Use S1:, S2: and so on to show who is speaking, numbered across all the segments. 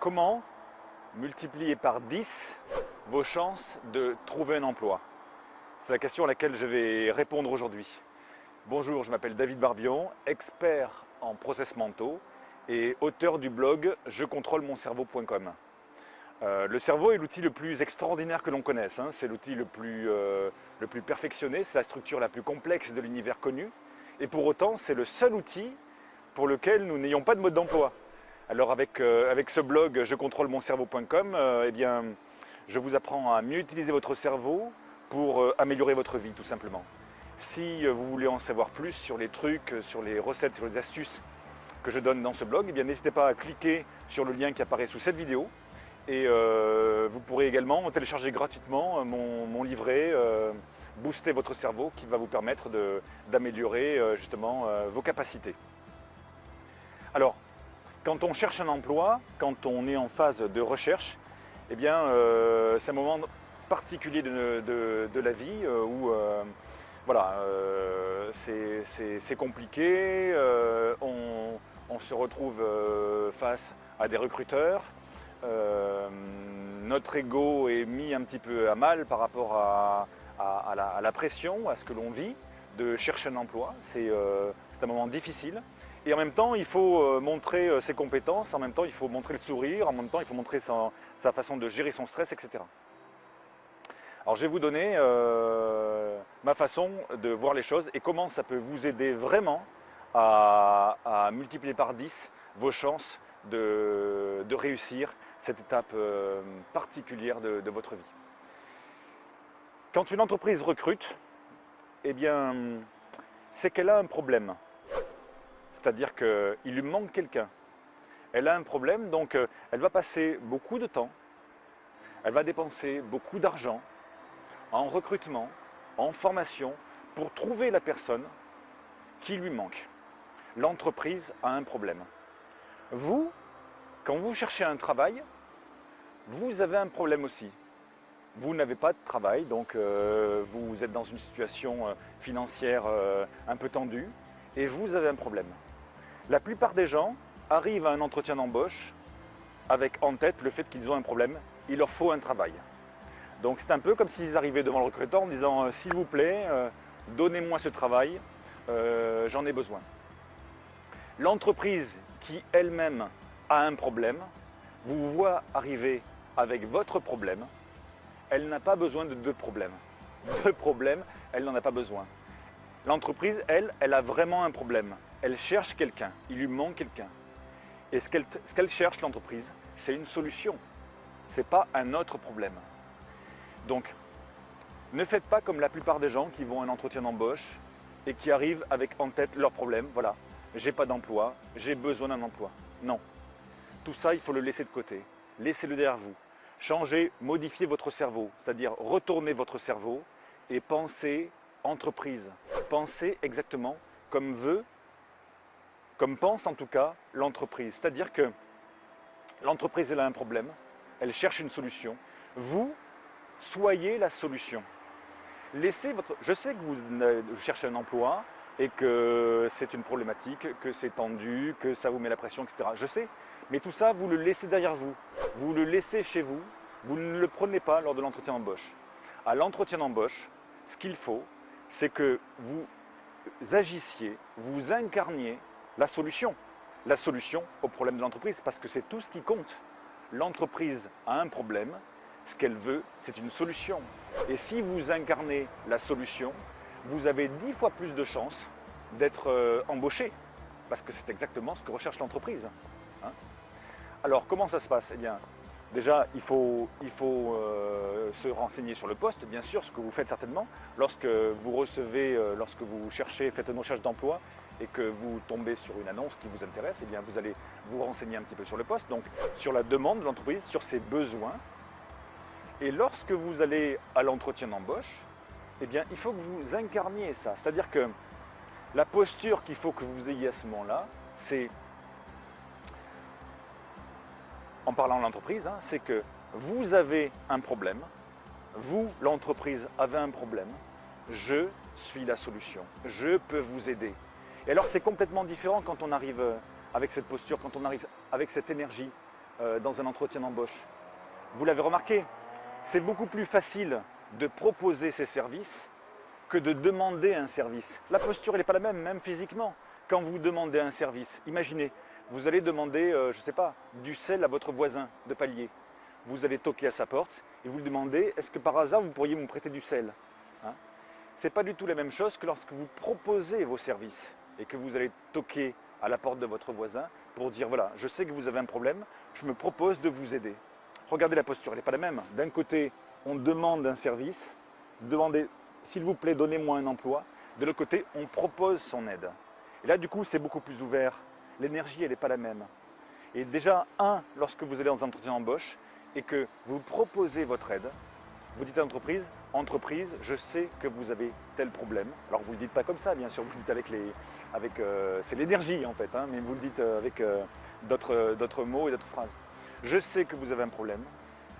S1: Comment multiplier par 10 vos chances de trouver un emploi? C'est la question à laquelle je vais répondre aujourd'hui. Bonjour, je m'appelle David Barbion, expert en process mentaux et auteur du blog jecontrôlemoncerveau.com. Le cerveau est l'outil le plus extraordinaire que l'on connaisse. C'est l'outil le plus perfectionné, c'est la structure la plus complexe de l'univers connu. Et pour autant, c'est le seul outil pour lequel nous n'ayons pas de mode d'emploi. Alors avec ce blog jecontrôlemoncerveau.com, je vous apprends à mieux utiliser votre cerveau pour améliorer votre vie tout simplement. Si vous voulez en savoir plus sur les trucs, sur les recettes, sur les astuces que je donne dans ce blog, n'hésitez pas à cliquer sur le lien qui apparaît sous cette vidéo. Et vous pourrez également télécharger gratuitement mon livret Booster votre cerveau qui va vous permettre d'améliorer justement vos capacités. Alors, quand on cherche un emploi, quand on est en phase de recherche, c'est un moment particulier de la vie où c'est compliqué, on se retrouve face à des recruteurs. Notre ego est mis un petit peu à mal par rapport à la pression, à ce que l'on vit de chercher un emploi. C'est un moment difficile. Et en même temps, il faut montrer ses compétences, en même temps, il faut montrer le sourire, en même temps, il faut montrer sa façon de gérer son stress, etc. Alors, je vais vous donner ma façon de voir les choses et comment ça peut vous aider vraiment à multiplier par 10 vos chances de réussir cette étape particulière de votre vie. Quand une entreprise recrute, c'est qu'elle a un problème. C'est-à-dire qu'il lui manque quelqu'un. Elle a un problème, donc elle va passer beaucoup de temps, elle va dépenser beaucoup d'argent en recrutement, en formation, pour trouver la personne qui lui manque. L'entreprise a un problème. Vous, quand vous cherchez un travail, vous avez un problème aussi. Vous n'avez pas de travail, donc vous êtes dans une situation financière un peu tendue et vous avez un problème. La plupart des gens arrivent à un entretien d'embauche avec en tête le fait qu'ils ont un problème, il leur faut un travail. Donc c'est un peu comme s'ils arrivaient devant le recruteur en disant « s'il vous plaît, donnez-moi ce travail, j'en ai besoin ». L'entreprise qui elle-même a un problème, vous voit arriver avec votre problème, elle n'a pas besoin de deux problèmes. Deux problèmes, elle n'en a pas besoin. L'entreprise, elle a vraiment un problème. Elle cherche quelqu'un, il lui manque quelqu'un. Et ce qu'elle cherche, l'entreprise, c'est une solution. Ce n'est pas un autre problème. Donc, ne faites pas comme la plupart des gens qui vont à un entretien d'embauche et qui arrivent avec en tête leur problème. Voilà, j'ai pas d'emploi, j'ai besoin d'un emploi. Non. Tout ça, il faut le laisser de côté. Laissez-le derrière vous. Changez, modifiez votre cerveau, c'est-à-dire retournez votre cerveau et pensez entreprise. Pensez exactement comme pense en tout cas l'entreprise. C'est-à-dire que l'entreprise, elle a un problème, elle cherche une solution. Vous, soyez la solution. Je sais que vous cherchez un emploi et que c'est une problématique, que c'est tendu, que ça vous met la pression, etc. Je sais, mais tout ça, vous le laissez derrière vous. Vous le laissez chez vous, vous ne le prenez pas lors de l'entretien d'embauche. À l'entretien d'embauche, ce qu'il faut, c'est que vous agissiez, vous incarniez la solution au problème de l'entreprise, parce que c'est tout ce qui compte. L'entreprise a un problème, ce qu'elle veut, c'est une solution. Et si vous incarnez la solution, vous avez 10 fois plus de chances d'être embauché, parce que c'est exactement ce que recherche l'entreprise. Alors, comment ça se passe? Déjà, il faut se renseigner sur le poste, bien sûr, ce que vous faites certainement. Lorsque vous cherchez, faites une recherche d'emploi et que vous tombez sur une annonce qui vous intéresse, vous allez vous renseigner un petit peu sur le poste, donc sur la demande de l'entreprise, sur ses besoins. Et lorsque vous allez à l'entretien d'embauche, il faut que vous incarniez ça. C'est-à-dire que la posture qu'il faut que vous ayez à ce moment-là, c'est, en parlant de l'entreprise, c'est que vous avez un problème, vous, l'entreprise, avez un problème, je suis la solution, je peux vous aider. Et alors c'est complètement différent quand on arrive avec cette posture, quand on arrive avec cette énergie. dans un entretien d'embauche. Vous l'avez remarqué, c'est beaucoup plus facile de proposer ses services que de demander un service. La posture, elle n'est pas la même, même physiquement. Quand vous demandez un service, imaginez, vous allez demander, je ne sais pas, du sel à votre voisin de palier. Vous allez toquer à sa porte et vous lui demandez, est-ce que par hasard vous pourriez me prêter du sel, hein? Ce n'est pas du tout la même chose que lorsque vous proposez vos services et que vous allez toquer à la porte de votre voisin pour dire, voilà, je sais que vous avez un problème, je me propose de vous aider. Regardez la posture, elle n'est pas la même. D'un côté, on demande un service, demandez, s'il vous plaît, donnez-moi un emploi. De l'autre côté, on propose son aide. Et là, du coup, c'est beaucoup plus ouvert. L'énergie, elle n'est pas la même. Et déjà, lorsque vous allez dans un entretien d'embauche et que vous proposez votre aide, vous dites à l'entreprise, entreprise, je sais que vous avez tel problème. Alors, vous ne le dites pas comme ça, bien sûr, vous le dites c'est l'énergie, en fait, hein, mais vous le dites avec d'autres mots et d'autres phrases. Je sais que vous avez un problème.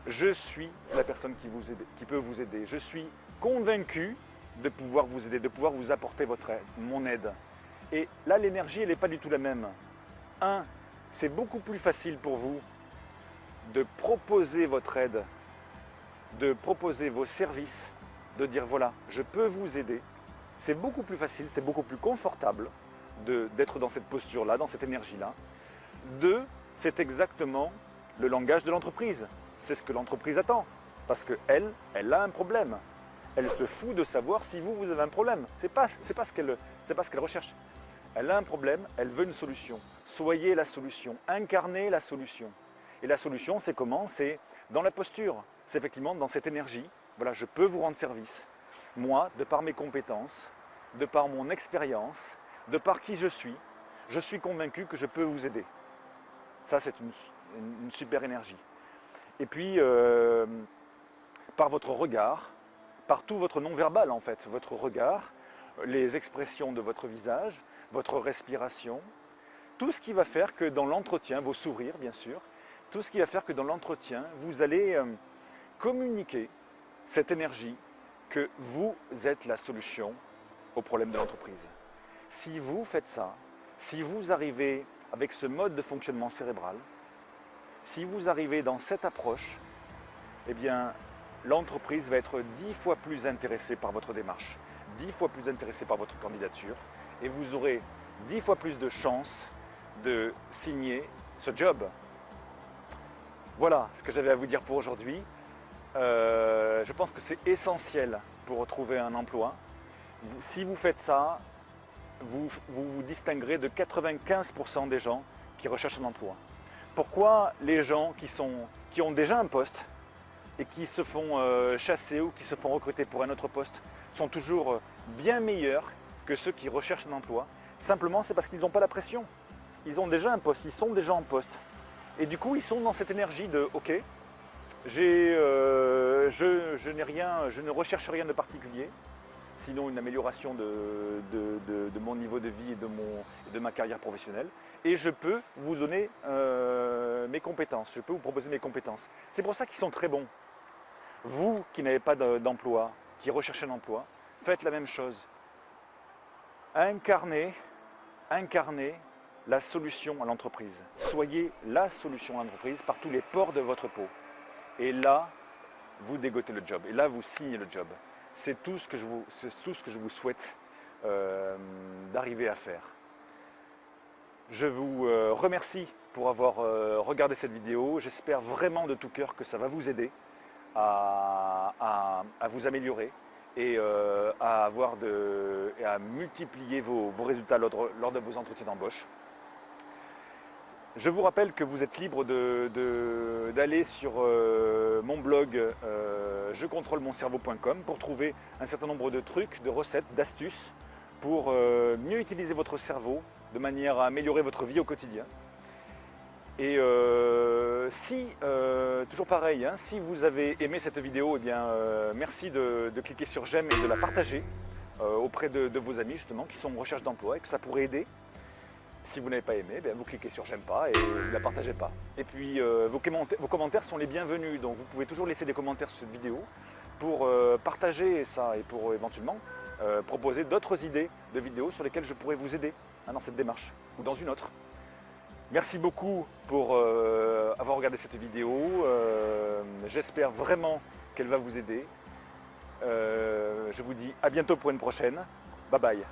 S1: Je suis la personne qui peut vous aider. Je suis convaincu de pouvoir vous aider, de pouvoir vous apporter mon aide. Et là, l'énergie, elle n'est pas du tout la même. C'est beaucoup plus facile pour vous de proposer votre aide, de proposer vos services, de dire voilà, je peux vous aider. C'est beaucoup plus facile, c'est beaucoup plus confortable d'être dans cette posture-là, dans cette énergie-là. C'est exactement le langage de l'entreprise. C'est ce que l'entreprise attend. Parce qu'elle a un problème. Elle se fout de savoir si vous avez un problème. Ce n'est pas ce qu'elle recherche. Elle a un problème, elle veut une solution. Soyez la solution, incarnez la solution. Et la solution, c'est comment? C'est dans la posture, c'est effectivement dans cette énergie. Voilà, je peux vous rendre service. Moi, de par mes compétences, de par mon expérience, de par qui je suis convaincu que je peux vous aider. Ça, c'est une super énergie. Et puis, par votre regard, par tout votre non-verbal en fait, votre regard, les expressions de votre visage, votre respiration, tout ce qui va faire que dans l'entretien, vos sourires bien sûr, tout ce qui va faire que dans l'entretien, vous allez communiquer cette énergie que vous êtes la solution au problème de l'entreprise. Si vous faites ça, si vous arrivez avec ce mode de fonctionnement cérébral, si vous arrivez dans cette approche, eh bien, l'entreprise va être 10 fois plus intéressée par votre démarche, 10 fois plus intéressée par votre candidature, et vous aurez 10 fois plus de chances de signer ce job. Voilà ce que j'avais à vous dire pour aujourd'hui. Je pense que c'est essentiel pour trouver un emploi. Si vous faites ça, vous vous distinguerez de 95% des gens qui recherchent un emploi. Pourquoi les gens qui ont déjà un poste et qui se font chasser ou qui se font recruter pour un autre poste sont toujours bien meilleurs que ceux qui recherchent un emploi? Simplement, c'est parce qu'ils n'ont pas la pression. Ils ont déjà un poste, ils sont déjà en poste. Et du coup, ils sont dans cette énergie de « Ok, je ne recherche rien de particulier, sinon une amélioration de mon niveau de vie et de ma carrière professionnelle. Et je peux vous donner mes compétences, je peux vous proposer mes compétences. » C'est pour ça qu'ils sont très bons. Vous qui n'avez pas d'emploi, qui recherchez un emploi, faites la même chose. Incarnez la solution à l'entreprise. Soyez la solution à l'entreprise par tous les pores de votre peau. Et là, vous dégotez le job. Et là, vous signez le job. C'est tout ce que je vous souhaite d'arriver à faire. Je vous remercie pour avoir regardé cette vidéo. J'espère vraiment de tout cœur que ça va vous aider à vous améliorer et à multiplier vos résultats lors de vos entretiens d'embauche. Je vous rappelle que vous êtes libre d'aller sur mon blog jecontrôlemoncerveau.com pour trouver un certain nombre de trucs, de recettes, d'astuces pour mieux utiliser votre cerveau de manière à améliorer votre vie au quotidien. Et toujours pareil, hein, si vous avez aimé cette vidéo, eh bien, merci de cliquer sur j'aime et de la partager auprès de vos amis justement qui sont en recherche d'emploi et que ça pourrait aider. Si vous n'avez pas aimé, bien, vous cliquez sur j'aime pas et vous ne la partagez pas. Et puis vos commentaires sont les bienvenus, donc vous pouvez toujours laisser des commentaires sur cette vidéo pour partager ça et pour éventuellement proposer d'autres idées de vidéos sur lesquelles je pourrais vous aider hein, dans cette démarche ou dans une autre. Merci beaucoup pour avoir regardé cette vidéo. J'espère vraiment qu'elle va vous aider. Je vous dis à bientôt pour une prochaine. Bye bye.